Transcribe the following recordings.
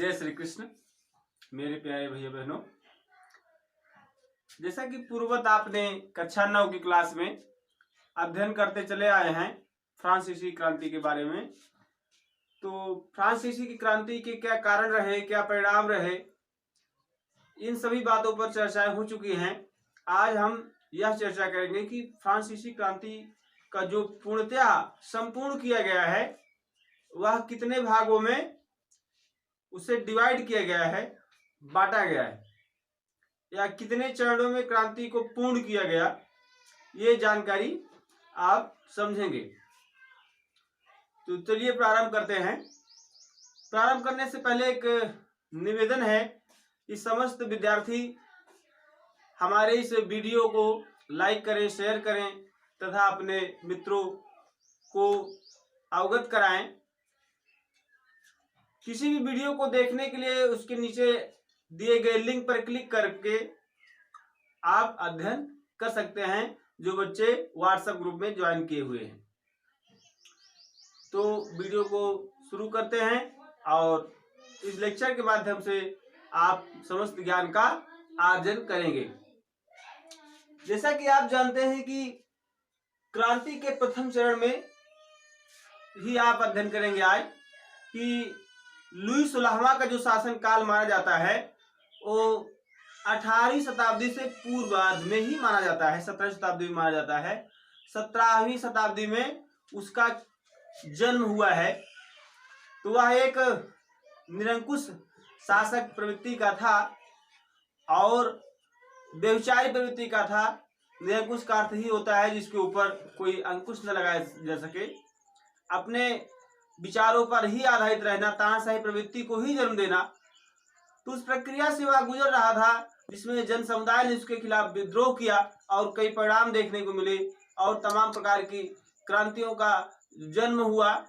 जय श्री कृष्ण मेरे प्यारे भैया बहनों। जैसा कि पूर्ववत आपने कक्षा 9 की क्लास में अध्ययन करते चले आए हैं फ्रांसीसी क्रांति के बारे में, तो फ्रांसीसी की क्रांति के क्या कारण रहे, क्या परिणाम रहे, इन सभी बातों पर चर्चाएं हो चुकी हैं। आज हम यह चर्चा करेंगे कि फ्रांसीसी क्रांति का जो पूर्णतया संपूर्ण किया गया है वह कितने भागों में उसे डिवाइड किया गया है, बांटा गया है, या कितने चरणों में क्रांति को पूर्ण किया गया, ये जानकारी आप समझेंगे। तो चलिए प्रारंभ करते हैं। प्रारंभ करने से पहले एक निवेदन है कि समस्त विद्यार्थी हमारे इस वीडियो को लाइक करें, शेयर करें तथा अपने मित्रों को अवगत कराएं। किसी भी वीडियो को देखने के लिए उसके नीचे दिए गए लिंक पर क्लिक करके आप अध्ययन कर सकते हैं, जो बच्चे व्हाट्सएप ग्रुप में ज्वाइन किए हुए हैं। तो वीडियो को शुरू करते हैं और इस लेक्चर के माध्यम से आप समस्त ज्ञान का अर्जन करेंगे। जैसा कि आप जानते हैं कि क्रांति के प्रथम चरण में ही आप अध्ययन करेंगे आज कि लुई 16वां का जो शासन काल माना जाता है वो 18वीं शताब्दी से पूर्वार्ध में ही माना जाता है, 17वीं शताब्दी में माना जाता है। 17वीं शताब्दी में उसका जन्म हुआ है। तो वह एक निरंकुश शासक प्रवृत्ति का था और व्यभिचारी प्रवृत्ति का था। निरंकुश का अर्थ ही होता है जिसके ऊपर कोई अंकुश न लगाया जा सके, अपने विचारों पर ही आधारित रहना, तानाशाही प्रवृत्ति को ही जन्म देना। तो उस प्रक्रिया से वह गुजर रहा था जिसमें जन समुदाय ने उसके खिलाफ विद्रोह किया और कई परिणाम देखने को मिले और तमाम प्रकार की क्रांतियों का जन्म हुआ।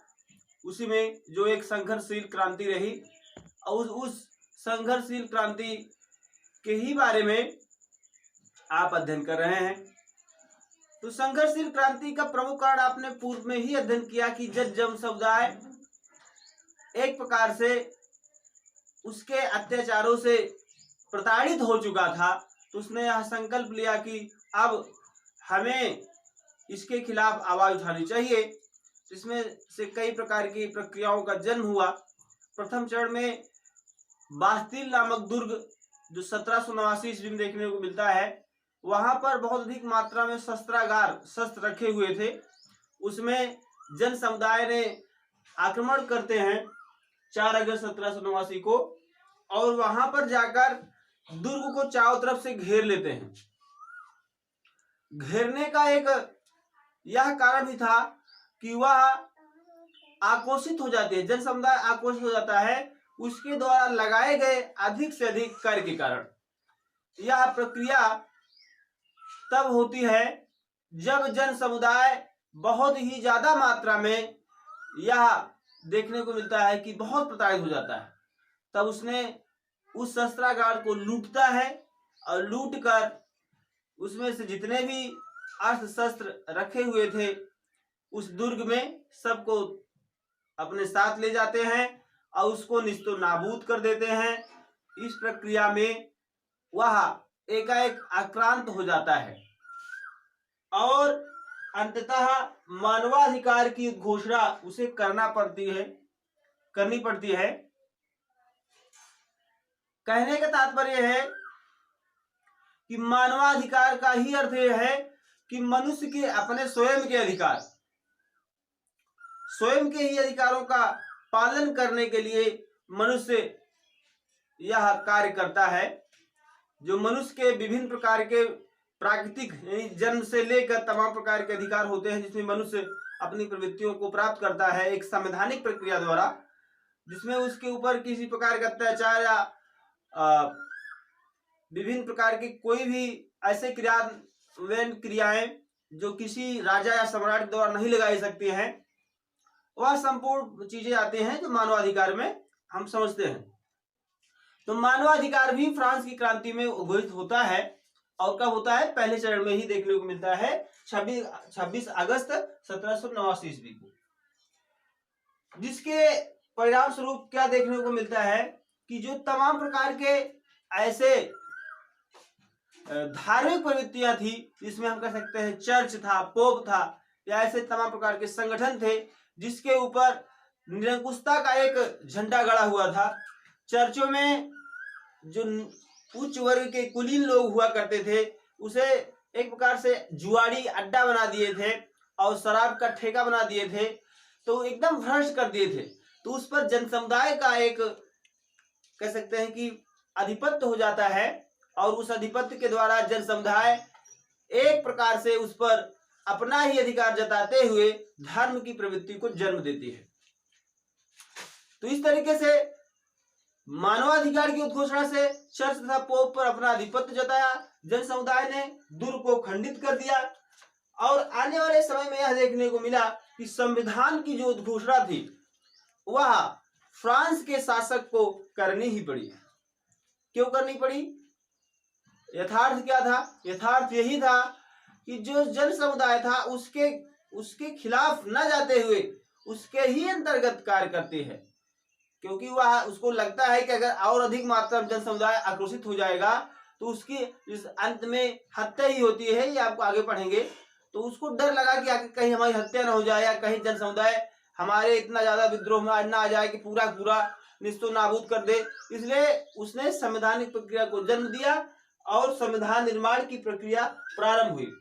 उसी में जो एक संघर्षशील क्रांति रही और उस संघर्षशील क्रांति के ही बारे में आप अध्ययन कर रहे हैं। तो संघर्षशील क्रांति का प्रमुख कारण आपने पूर्व में ही अध्ययन किया कि जन समुदाय एक प्रकार से उसके अत्याचारों से प्रताड़ित हो चुका था। तो उसने यह संकल्प लिया कि अब हमें इसके खिलाफ आवाज उठानी चाहिए। इसमें से कई प्रकार की प्रक्रियाओं का जन्म हुआ। प्रथम चरण में बास्तिल नामक दुर्ग जो 1789 ईस्वी में देखने को मिलता है, वहां पर बहुत अधिक मात्रा में शस्त्र रखे हुए थे। उसमें जन समुदाय ने आक्रमण करते हैं 4 अगस्त 1789 को और वहां पर जाकर दुर्ग को चारों तरफ से घेर लेते हैं। घेरने का एक यह कारण भी था कि वह आक्रोशित हो जाती है, जन समुदाय आक्रोशित हो जाता है उसके द्वारा लगाए गए अधिक से अधिक कर के कारण। यह प्रक्रिया तब होती है जब जन समुदाय बहुत ही ज्यादा मात्रा में यह देखने को मिलता है कि बहुत प्रताड़ित हो जाता है। तब उसने उस शस्त्रागार को लूटता है और लूटकर उसमें से जितने भी अस्त्र शस्त्र रखे हुए थे उस दुर्ग में सबको अपने साथ ले जाते हैं और उसको निस्तो नाबूद कर देते हैं। इस प्रक्रिया में वह एकाएक आक्रांत हो जाता है और अंततः मानवाधिकार की घोषणा उसे करनी पड़ती है। कहने का तात्पर्य है कि मानवाधिकार का ही अर्थ यह है कि मनुष्य के अपने स्वयं के ही अधिकारों का पालन करने के लिए मनुष्य यह कार्य करता है। जो मनुष्य के विभिन्न प्रकार के प्राकृतिक जन्म से लेकर तमाम प्रकार के अधिकार होते हैं, जिसमें मनुष्य अपनी प्रवृत्तियों को प्राप्त करता है एक संवैधानिक प्रक्रिया द्वारा, जिसमें उसके ऊपर किसी प्रकार का अत्याचार या विभिन्न प्रकार की कोई भी ऐसे क्रियाएं जो किसी राजा या सम्राट द्वारा नहीं लगाई सकती हैं, वह संपूर्ण चीजें आती हैं जो मानवाधिकार में हम समझते हैं। तो मानवाधिकार भी फ्रांस की क्रांति में उद्भूत होता है और कब होता है? पहले चरण में ही देखने को मिलता है 26 अगस्त 1789 ईस्वी को, जिसके परिणाम स्वरूप क्या देखने को मिलता है कि जो तमाम प्रकार के ऐसे धार्मिक प्रवृत्तियां थी, जिसमें हम कह सकते हैं चर्च था, पोप था, या ऐसे तमाम प्रकार के संगठन थे जिसके ऊपर निरंकुशता का एक झंडा गड़ा हुआ था। चर्चों में जो उच्च वर्ग के कुलीन लोग हुआ करते थे उसे एक प्रकार से जुआड़ी अड्डा बना दिए थे और शराब का ठेका बना दिए थे, तो एकदम भ्रष्ट कर दिए थे। तो उस पर जन समुदाय का एक कह सकते हैं कि आधिपत्य हो जाता है और उस आधिपत्य के द्वारा जन समुदाय एक प्रकार से उस पर अपना ही अधिकार जताते हुए धर्म की प्रवृत्ति को जन्म देती है। तो इस तरीके से मानवाधिकार की उद्घोषणा से चर्च तथा पोप पर अपना आधिपत्य जताया, जन समुदाय ने दुर्ग को खंडित कर दिया। और आने वाले समय में यह देखने को मिला कि संविधान की जो उद्घोषणा थी वह फ्रांस के शासक को करनी ही पड़ी। क्यों करनी पड़ी? यथार्थ क्या था? यथार्थ यही था कि जो जन समुदाय था उसके खिलाफ न जाते हुए उसके ही अंतर्गत कार्य करते हैं, क्योंकि वह उसको लगता है कि अगर और अधिक मात्रा में जन समुदाय आक्रोशित हो जाएगा तो उसकी इस अंत में हत्या ही होती है। ये आपको आगे पढ़ेंगे। तो उसको डर लगा कि आगे कहीं हमारी हत्या न हो जाए या कहीं जन समुदाय हमारे इतना ज्यादा विद्रोह में न आ जाए कि पूरा पूरा निस्तो नाबूद कर दे। इसलिए उसने संवैधानिक प्रक्रिया को जन्म दिया और संविधान निर्माण की प्रक्रिया प्रारंभ हुई,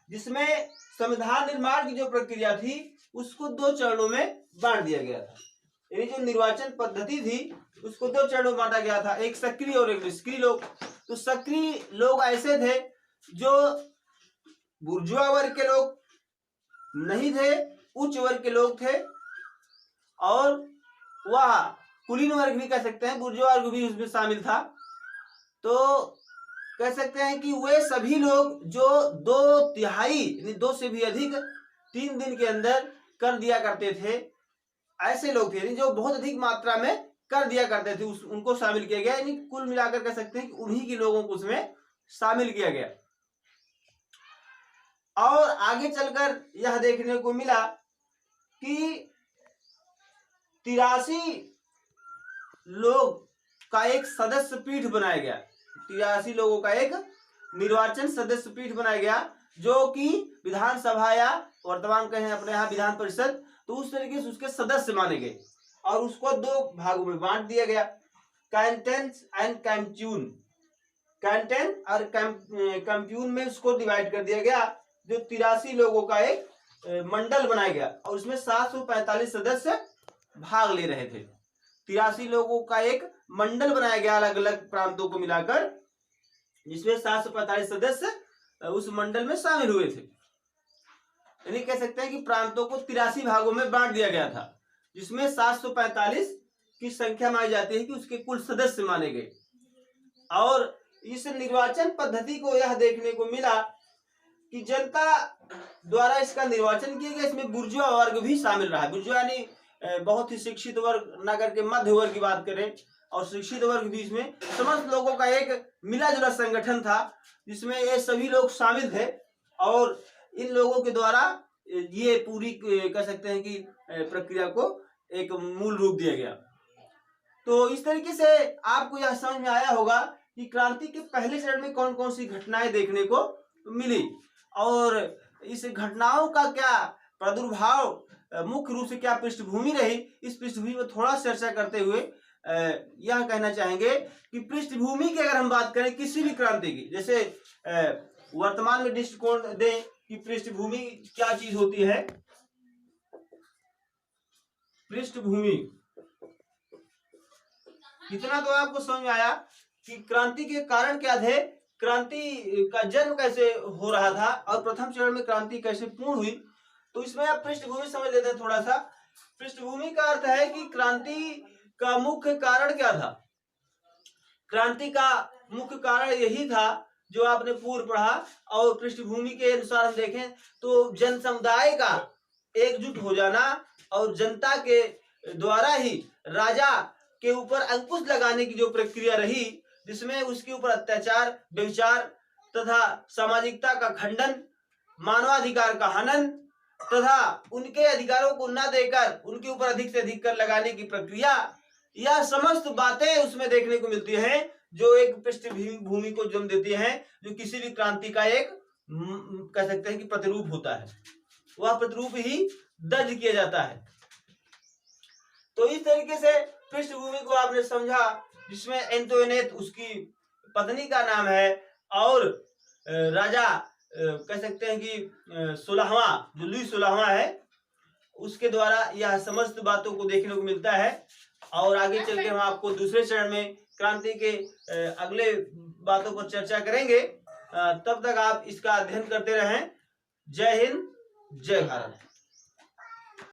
जिसमें संविधान निर्माण की जो प्रक्रिया थी उसको 2 चरणों में बांट दिया गया था। यानी जो निर्वाचन पद्धति थी उसको 2 चरणों में बांटा गया था, एक सक्रिय और एक निष्क्रिय लोग। तो सक्रिय लोग ऐसे थे जो बुर्जुआ वर्ग के लोग नहीं थे, उच्च वर्ग के लोग थे, और वह कुलीन वर्ग भी कह सकते हैं, बुर्जुआ वर्ग भी उसमें शामिल था। तो कह सकते हैं कि वे सभी लोग जो 2/3 यानी 2 से भी अधिक 3 दिन के अंदर कर दिया करते थे, ऐसे लोग थे जो बहुत अधिक मात्रा में कर दिया करते थे, उनको शामिल किया गया। यानी कुल मिलाकर कह सकते हैं कि उन्हीं के लोगों को उसमें शामिल किया गया। और आगे चलकर यह देखने को मिला कि 83 लोग का एक सदस्य पीठ बनाया गया। 83 लोगों का एक निर्वाचन सदस्य पीठ बनाया गया, जो कि विधानसभा या वर्तमान कहें अपने यहाँ विधान परिषद, तो उस तरीके से उसके सदस्य माने गए और उसको 2 भागों में बांट दिया गया, कैंटन एंड कैम्प्यून। कैंटन और कैम्प्यून में उसको डिवाइड कर दिया गया, जो 83 लोगों का एक मंडल बनाया गया और उसमें 745 सदस्य भाग ले रहे थे। 83 लोगों का एक मंडल बनाया गया अलग अलग प्रांतों को मिलाकर, जिसमें 745 सदस्य उस मंडल में शामिल हुए थे। यानी कह सकते हैं कि प्रांतों को 83 भागों में बांट दिया गया था, जिसमें 745 की संख्या मानी जाती है कि उसके कुल सदस्य माने गए। और इस निर्वाचन पद्धति को यह देखने को मिला कि जनता द्वारा इसका निर्वाचन किया गया। इसमें बुर्जुआ वर्ग भी शामिल रहा। बुर्जुआ यानी बहुत ही शिक्षित वर्ग न करके मध्य वर्ग की बात करें, और शिक्षित वर्ग भी इसमें समस्त लोगों का एक मिला जुला संगठन था, जिसमें ये सभी लोग शामिल थे। और इन लोगों के द्वारा ये पूरी कह सकते हैं कि प्रक्रिया को एक मूल रूप दिया गया। तो इस तरीके से आपको यह समझ में आया होगा कि क्रांति के पहले चरण में कौन कौन सी घटनाएं देखने को मिली और इस घटनाओं का क्या प्रादुर्भाव, मुख्य रूप से क्या पृष्ठभूमि रही। इस पृष्ठभूमि में थोड़ा चर्चा करते हुए यह कहना चाहेंगे कि पृष्ठभूमि की अगर हम बात करें किसी भी क्रांति की, जैसे वर्तमान में दृष्टिकोण दें कि पृष्ठभूमि क्या चीज होती है। पृष्ठभूमि इतना तो आपको समझ में आया कि क्रांति के कारण क्या थे, क्रांति का जन्म कैसे हो रहा था और प्रथम चरण में क्रांति कैसे पूर्ण हुई। तो इसमें आप पृष्ठभूमि समझ लेते हैं थोड़ा सा। पृष्ठभूमि का अर्थ है कि क्रांति का मुख्य कारण क्या था। क्रांति का मुख्य कारण यही था जो आपने पूर्व पढ़ा, और पृष्ठभूमि के अनुसार हम देखें तो जन समुदाय का एकजुट हो जाना और जनता के द्वारा ही राजा के ऊपर अंकुश लगाने की जो प्रक्रिया रही, जिसमें उसके ऊपर अत्याचार, व्यभिचार तथा सामाजिकता का खंडन, मानवाधिकार का हनन तथा उनके अधिकारों को न देकर उनके ऊपर अधिक से अधिक कर लगाने की प्रक्रिया, यह समस्त बातें उसमें देखने को मिलती हैं जो एक पृष्ठभूमि को जन्म देती हैं, जो किसी भी क्रांति का एक कह सकते हैं कि प्रतिरूप होता है, वह प्रतिरूप ही दर्ज किया जाता है। तो इस तरीके से पृष्ठभूमि को आपने समझा, जिसमें एंटोनेट उसकी पत्नी का नाम है और राजा कह सकते हैं कि 16वां जो लुई 16वां है उसके द्वारा यह समस्त बातों को देखने को मिलता है। और आगे चल के हम आपको दूसरे चरण में क्रांति के अगले बातों पर चर्चा करेंगे। तब तक आप इसका अध्ययन करते रहें। जय हिंद, जय भारत।